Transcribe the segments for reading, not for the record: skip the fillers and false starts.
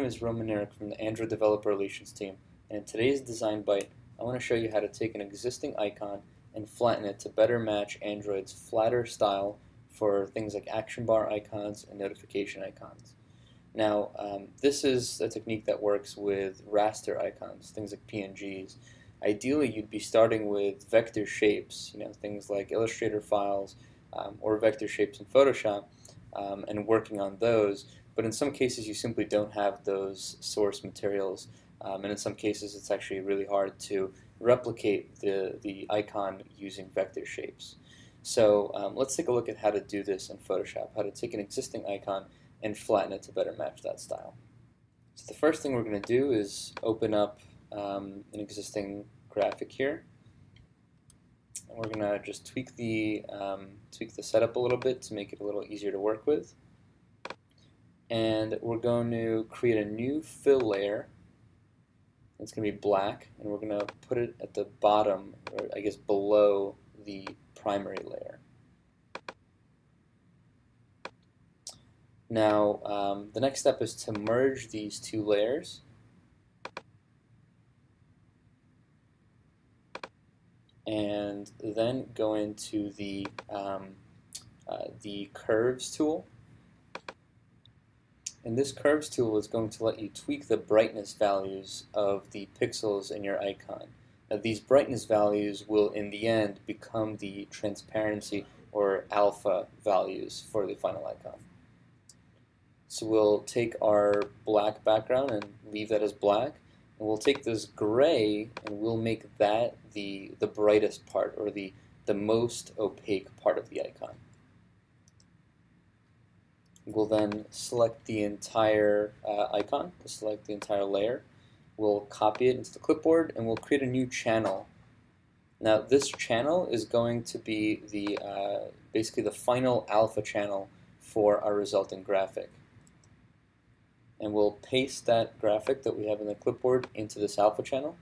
is Roman Eric from the Android Developer Relations team, and in today's Design Byte, I want to show you how to take an existing icon and flatten it to better match Android's flatter style for things like action bar icons and notification icons. Now, this is a technique that works with raster icons, things like PNGs. Ideally, you'd be starting with vector shapes, things like Illustrator files or vector shapes in Photoshop, and working on those. But in some cases, you simply don't have those source materials, and in some cases, it's actually really hard to replicate the icon using vector shapes. So let's take a look at how to do this in Photoshop, how to take an existing icon and flatten it to better match that style. So the first thing we're going to do is open up an existing graphic here. And we're going to just tweak the setup a little bit to make it a little easier to work with. And we're going to create a new fill layer. It's going to be black, and we're going to put it at the bottom, or I guess below the primary layer. Now, the next step is to merge these two layers. And then go into the curves tool. And this curves tool is going to let you tweak the brightness values of the pixels in your icon. Now, these brightness values will in the end become the transparency or alpha values for the final icon. So we'll take our black background and leave that as black. And we'll take this gray and we'll make that the brightest part, or the most opaque part of the icon. We'll then select the entire icon, select the entire layer. We'll copy it into the clipboard and we'll create a new channel. Now this channel is going to be basically the final alpha channel for our resulting graphic. And we'll paste that graphic that we have in the clipboard into this alpha channel.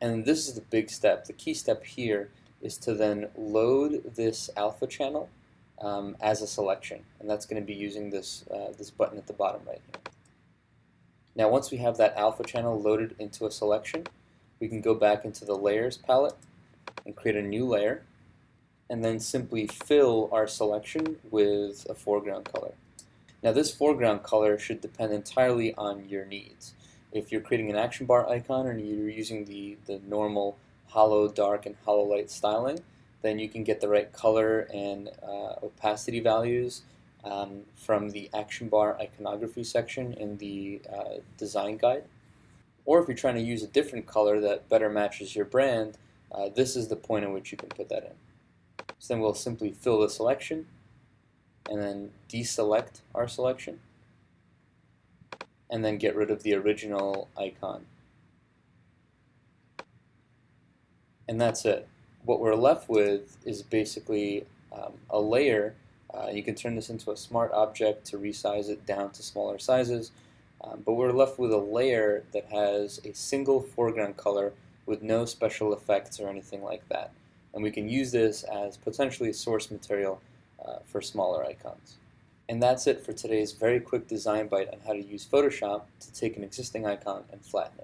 And this is the big step. The key step here is to then load this alpha channel as a selection, and that's going to be using this button at the bottom right here. Now, once we have that alpha channel loaded into a selection, we can go back into the layers palette and create a new layer, and then simply fill our selection with a foreground color. Now, this foreground color should depend entirely on your needs. If you're creating an action bar icon and you're using the normal hollow dark and hollow light styling, then you can get the right color and opacity values from the action bar iconography section in the design guide. Or if you're trying to use a different color that better matches your brand, this is the point at which you can put that in. So then we'll simply fill the selection and then deselect our selection and then get rid of the original icon. And that's it. What we're left with is basically a layer. You can turn this into a smart object to resize it down to smaller sizes, but we're left with a layer that has a single foreground color with no special effects or anything like that. And we can use this as potentially source material for smaller icons. And that's it for today's very quick design bite on how to use Photoshop to take an existing icon and flatten it.